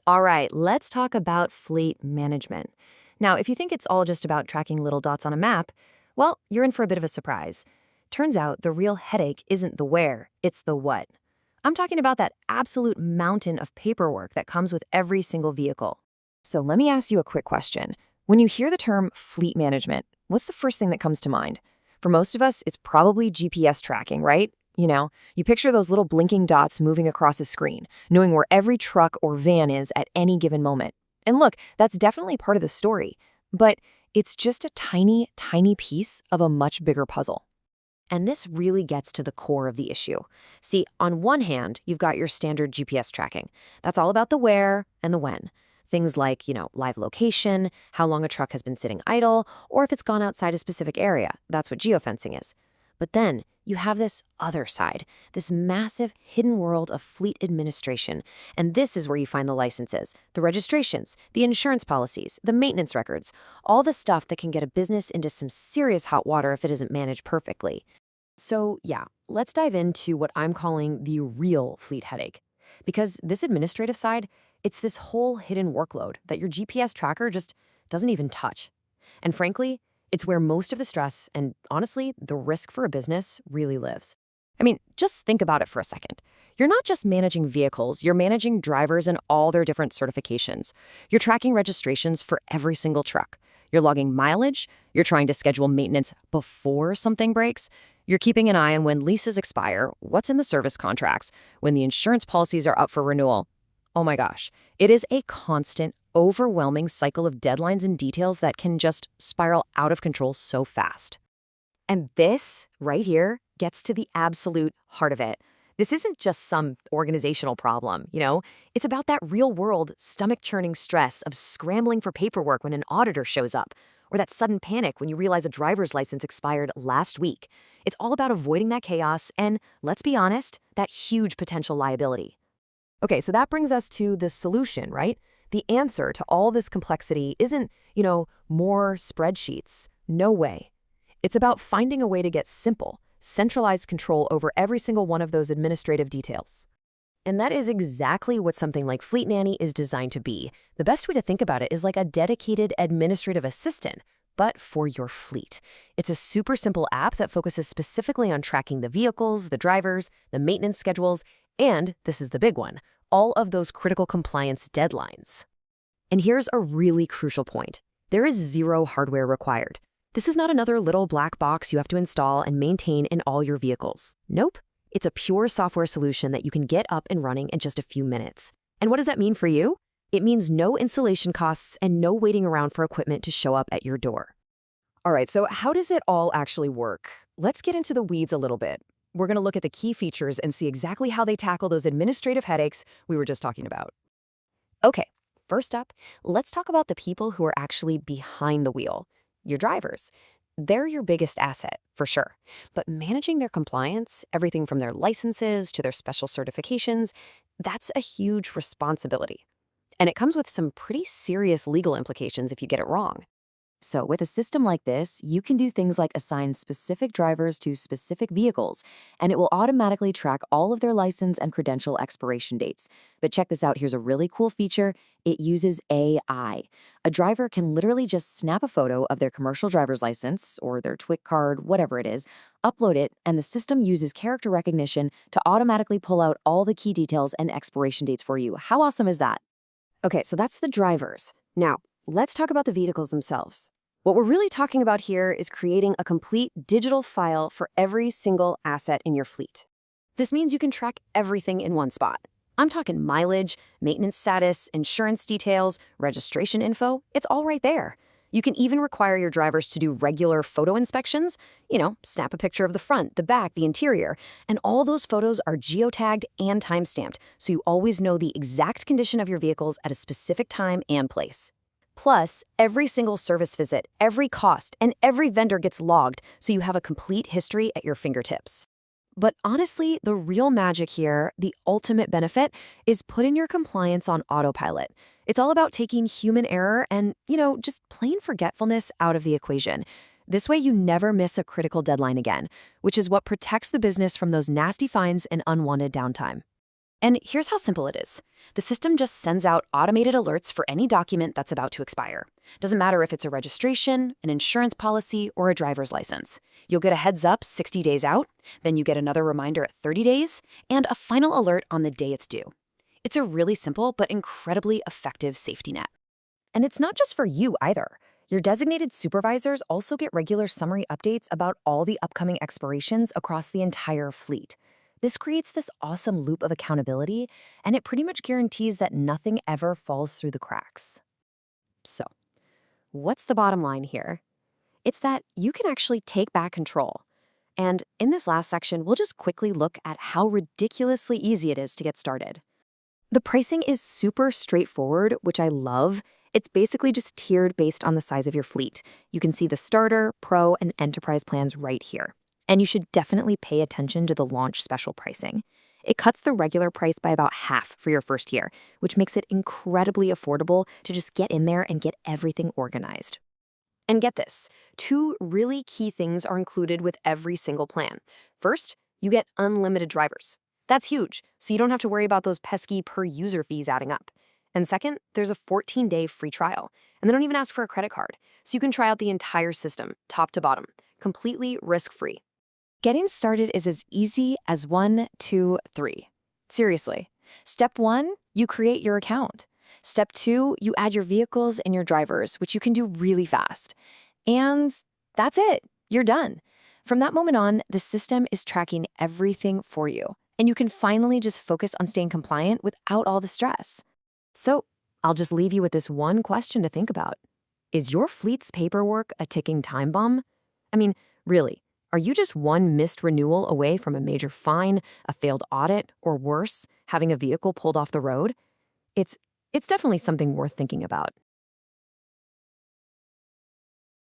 All right, let's talk about fleet management. Now, if you think it's all just about tracking little dots on a map, well, you're in for a bit of a surprise. Turns out the real headache isn't the where, it's the what. I'm talking about that absolute mountain of paperwork that comes with every single vehicle. So let me ask you a quick question. When you hear the term fleet management, what's the first thing that comes to mind? For most of us, it's probably GPS tracking, right? You picture those little blinking dots moving across a screen, knowing where every truck or van is at any given moment. And look, that's definitely part of the story, but it's just a tiny, tiny piece of a much bigger puzzle. And this really gets to the core of the issue. See, on one hand, you've got your standard GPS tracking. That's all about the where and the when. Things like, live location, how long a truck has been sitting idle, or if it's gone outside a specific area. That's what geofencing is. But then you have this other side, this massive hidden world of fleet administration. And this is where you find the licenses, the registrations, the insurance policies, the maintenance records, all the stuff that can get a business into some serious hot water if it isn't managed perfectly. So yeah, let's dive into what I'm calling the real fleet headache. Because this administrative side, it's this whole hidden workload that your GPS tracker just doesn't even touch. And frankly, it's where most of the stress and, honestly, the risk for a business really lives. I mean, just think about it for a second. You're not just managing vehicles, you're managing drivers and all their different certifications. You're tracking registrations for every single truck. You're logging mileage. You're trying to schedule maintenance before something breaks. You're keeping an eye on when leases expire, what's in the service contracts, when the insurance policies are up for renewal. Oh my gosh, it is a constant, overwhelming cycle of deadlines and details that can just spiral out of control so fast. And this, right here, gets to the absolute heart of it. This isn't just some organizational problem. It's about that real-world, stomach-churning stress of scrambling for paperwork when an auditor shows up, or that sudden panic when you realize a driver's license expired last week. It's all about avoiding that chaos and, let's be honest, that huge potential liability. Okay, so that brings us to the solution, right? The answer to all this complexity isn't, more spreadsheets. No way. It's about finding a way to get simple, centralized control over every single one of those administrative details. And that is exactly what something like Fleet Nanny is designed to be. The best way to think about it is like a dedicated administrative assistant, but for your fleet. It's a super simple app that focuses specifically on tracking the vehicles, the drivers, the maintenance schedules, and, this is the big one, all of those critical compliance deadlines. And here's a really crucial point. There is zero hardware required. This is not another little black box you have to install and maintain in all your vehicles. Nope. It's a pure software solution that you can get up and running in just a few minutes. And what does that mean for you? It means no installation costs and no waiting around for equipment to show up at your door. All right, so how does it all actually work? Let's get into the weeds a little bit. We're going to look at the key features and see exactly how they tackle those administrative headaches we were just talking about. Okay, first up, let's talk about the people who are actually behind the wheel, your drivers. They're your biggest asset, for sure. But managing their compliance, everything from their licenses to their special certifications, that's a huge responsibility. And it comes with some pretty serious legal implications if you get it wrong. So with a system like this, you can do things like assign specific drivers to specific vehicles, and it will automatically track all of their license and credential expiration dates. But check this out, here's a really cool feature. It uses AI. A driver can literally just snap a photo of their commercial driver's license or their TWIC card, whatever it is, upload it, and the system uses character recognition to automatically pull out all the key details and expiration dates for you. How awesome is that? Okay, so that's the drivers. Now, let's talk about the vehicles themselves. What we're really talking about here is creating a complete digital file for every single asset in your fleet. This means you can track everything in one spot. I'm talking mileage, maintenance status, insurance details, registration info. It's all right there. You can even require your drivers to do regular photo inspections. Snap a picture of the front, the back, the interior. And all those photos are geotagged and timestamped, so you always know the exact condition of your vehicles at a specific time and place. Plus, every single service visit, every cost, and every vendor gets logged, so you have a complete history at your fingertips. But honestly, the real magic here, the ultimate benefit, is putting your compliance on autopilot. It's all about taking human error and, just plain forgetfulness out of the equation. This way you never miss a critical deadline again, which is what protects the business from those nasty fines and unwanted downtime. And here's how simple it is. The system just sends out automated alerts for any document that's about to expire. Doesn't matter if it's a registration, an insurance policy, or a driver's license. You'll get a heads up 60 days out, then you get another reminder at 30 days, and a final alert on the day it's due. It's a really simple but incredibly effective safety net. And it's not just for you either. Your designated supervisors also get regular summary updates about all the upcoming expirations across the entire fleet. This creates this awesome loop of accountability, and it pretty much guarantees that nothing ever falls through the cracks. So, what's the bottom line here? It's that you can actually take back control. And in this last section, we'll just quickly look at how ridiculously easy it is to get started. The pricing is super straightforward, which I love. It's basically just tiered based on the size of your fleet. You can see the starter, pro, and enterprise plans right here. And you should definitely pay attention to the launch special pricing. It cuts the regular price by about half for your first year, which makes it incredibly affordable to just get in there and get everything organized. And get this, 2 really key things are included with every single plan. First, you get unlimited drivers. That's huge, so you don't have to worry about those pesky per-user fees adding up. And second, there's a 14-day free trial, and they don't even ask for a credit card, so you can try out the entire system, top to bottom, completely risk-free. Getting started is as easy as 1, 2, 3. Seriously. Step 1, you create your account. Step 2, you add your vehicles and your drivers, which you can do really fast. And that's it. You're done. From that moment on, the system is tracking everything for you, and you can finally just focus on staying compliant without all the stress. So, I'll just leave you with this one question to think about. Is your fleet's paperwork a ticking time bomb? I mean, really, are you just one missed renewal away from a major fine, a failed audit, or worse, having a vehicle pulled off the road? It's definitely something worth thinking about.